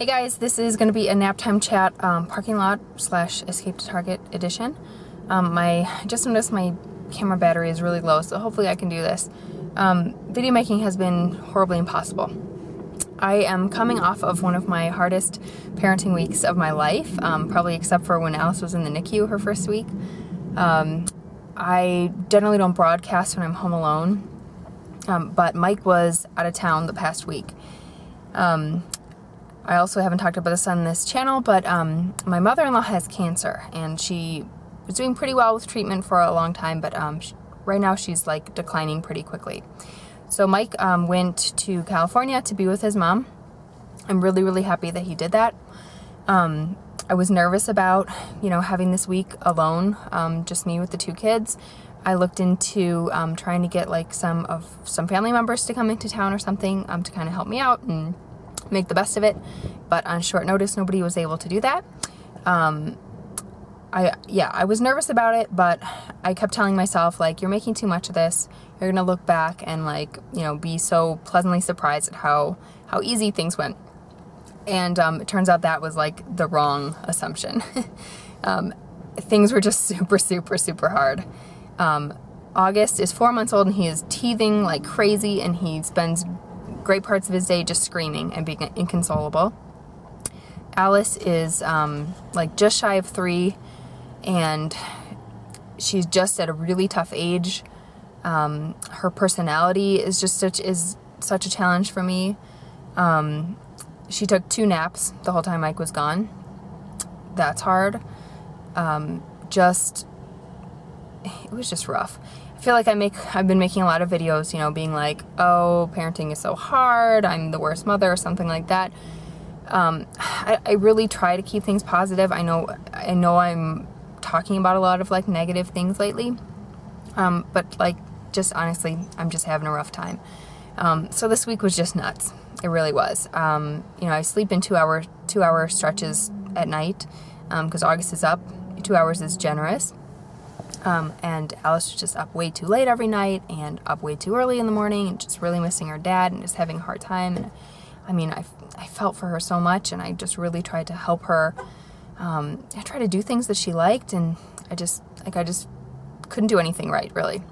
Hey guys, this is going to be a Naptime chat parking lot / escape to Target edition. I just noticed my camera battery is really low, so hopefully I can do this. Video making has been horribly impossible. I am coming off of one of my hardest parenting weeks of my life, probably except for when Alice was in the NICU her first week. I generally don't broadcast when I'm home alone, but Mike was out of town the past week. I also haven't talked about this on this channel, but my mother-in-law has cancer, and she was doing pretty well with treatment for a long time, but right now she's like declining pretty quickly. So Mike went to California to be with his mom. I'm really, really happy that he did that. I was nervous about, having this week alone, just me with the two kids. I looked into trying to get like some family members to come into town or something to kind of help me out and make the best of it, but on short notice nobody was able to do that. I was nervous about it, but I kept telling myself, like, you're making too much of this. You're gonna look back and be so pleasantly surprised at how easy things went. And it turns out that was like the wrong assumption. Things were just super, super, super hard. August is 4 months old and he is teething like crazy, and he spends great parts of his day just screaming and being inconsolable. Alice is just shy of 3, and she's just at a really tough age. Her personality is just such a challenge for me. She took 2 naps the whole time Mike was gone. That's hard. It was just rough. I feel like I've been making a lot of videos, being like, oh, parenting is so hard, I'm the worst mother, or something like that. I really try to keep things positive. I know I'm talking about a lot of like negative things lately, but like, just honestly, I'm just having a rough time. So this week was just nuts. It really was. I sleep in 2-hour stretches at night, because August is up. 2 hours is generous. And Alice was just up way too late every night and up way too early in the morning and just really missing her dad and just having a hard time. And I felt for her so much, and I just really tried to help her. I tried to do things that she liked, and I just couldn't do anything right, really.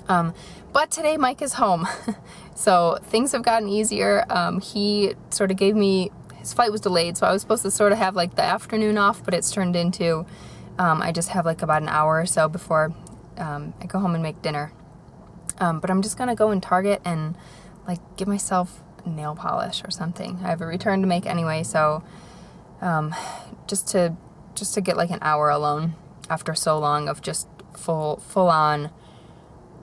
But today Mike is home. So things have gotten easier. He sort of gave me, his flight was delayed, so I was supposed to sort of have like the afternoon off, but it's turned into I just have like about an hour or so before I go home and make dinner. But I'm just gonna go in Target and like give myself nail polish or something. I have a return to make anyway, so just to get like an hour alone after so long of just full on.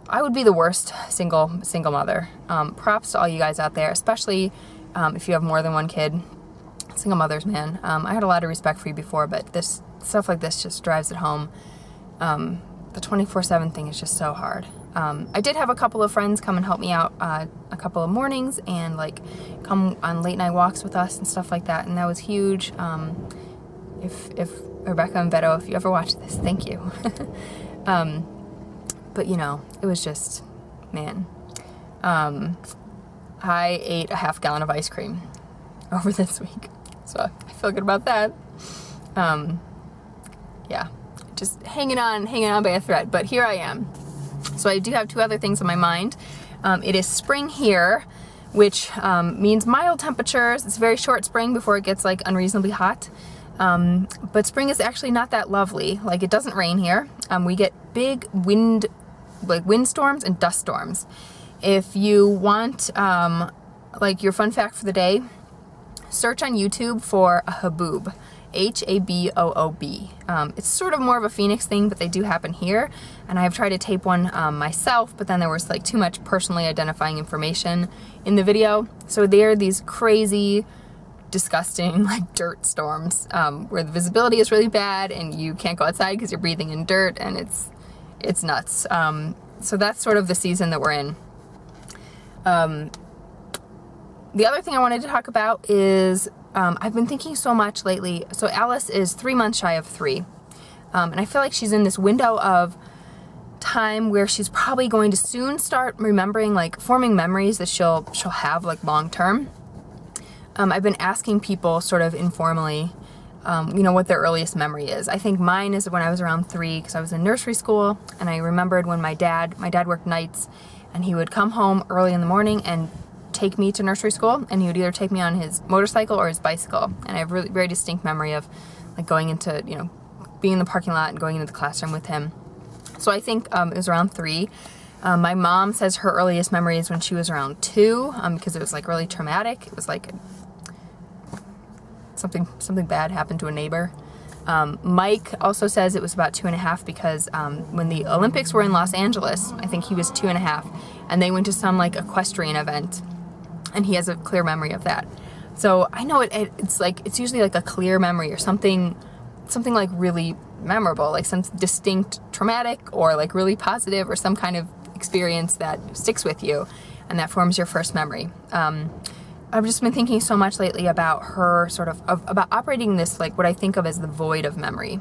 I would be the worst single mother. Props to all you guys out there, especially if you have more than one kid. Single mothers, man. I had a lot of respect for you before, but this stuff like this just drives it home. The 24/7 thing is just so hard. I did have a couple of friends come and help me out a couple of mornings and like come on late night walks with us and stuff like that, and that was huge. If Rebecca and Beto, if you ever watch this, thank you. But it was just, man. I ate a half gallon of ice cream over this week, so I feel good about that. Yeah, just hanging on by a thread, but here I am. So I do have 2 other things on my mind. It is spring here, which means mild temperatures. It's a very short spring before it gets like unreasonably hot. But spring is actually not that lovely. Like, it doesn't rain here. We get big windstorms and dust storms. If you want like your fun fact for the day, search on YouTube for a haboob. Haboob. It's sort of more of a Phoenix thing, but they do happen here. And I've tried to tape one myself, but then there was like too much personally identifying information in the video. So they're these crazy, disgusting like dirt storms where the visibility is really bad and you can't go outside because you're breathing in dirt, and it's nuts. So that's sort of the season that we're in. The other thing I wanted to talk about is I've been thinking so much lately. So Alice is 3 months shy of 3. And I feel like she's in this window of time where she's probably going to soon start remembering, like forming memories that she'll have like long term. I've been asking people sort of informally, you know, what their earliest memory is. I think mine is when I was around 3, because I was in nursery school, and I remembered when my dad worked nights, and he would come home early in the morning and take me to nursery school, and he would either take me on his motorcycle or his bicycle. And I have a really very distinct memory of like going into, you know, being in the parking lot and going into the classroom with him. So I think it was around 3. My mom says her earliest memory is when she was around 2, because it was like really traumatic. It was like something bad happened to a neighbor. Mike also says it was about 2.5 because when the Olympics were in Los Angeles, I think he was 2.5, and they went to some like equestrian event, and he has a clear memory of that. So I know it's usually like a clear memory or something like really memorable, like some distinct traumatic or like really positive or some kind of experience that sticks with you and that forms your first memory. I've just been thinking so much lately about her sort of about operating this, like what I think of as the void of memory.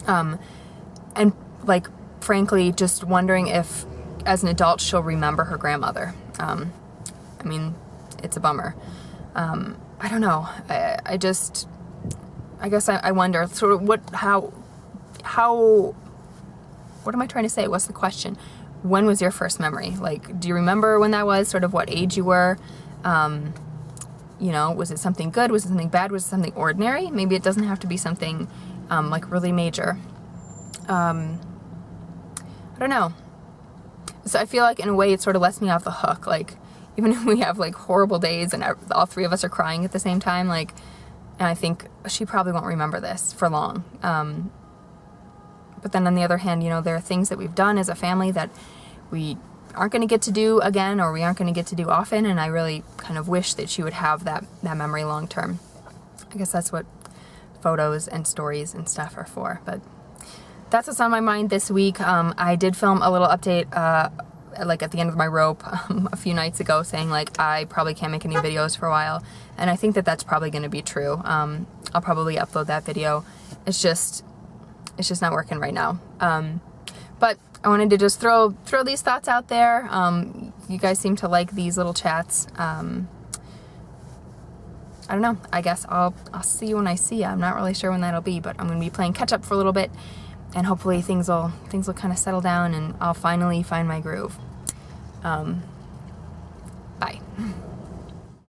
And like, frankly, just wondering if as an adult she'll remember her grandmother. I mean, it's a bummer. I don't know. I guess I wonder sort of what am I trying to say? What's the question? When was your first memory? Like, do you remember when that was? Sort of what age you were? You know, was it something good? Was it something bad? Was it something ordinary? Maybe it doesn't have to be something like really major. I don't know. So I feel like in a way it sort of lets me off the hook. Like, even if we have like horrible days and all 3 of us are crying at the same time, like, and I think she probably won't remember this for long. But then on the other hand, you know, there are things that we've done as a family that we aren't going to get to do again, or we aren't going to get to do often, and I really kind of wish that she would have that memory long term. I guess that's what photos and stories and stuff are for. But that's what's on my mind this week. I did film a little update like at the end of my rope a few nights ago, saying like I probably can't make any videos for a while, and I think that that's probably going to be true. I'll probably upload that video. It's just not working right now. But I wanted to just throw these thoughts out there. You guys seem to like these little chats. I don't know. I guess I'll see you when I see you. I'm not really sure when that'll be, but I'm going to be playing catch up for a little bit, and hopefully things will kind of settle down, and I'll finally find my groove. Bye.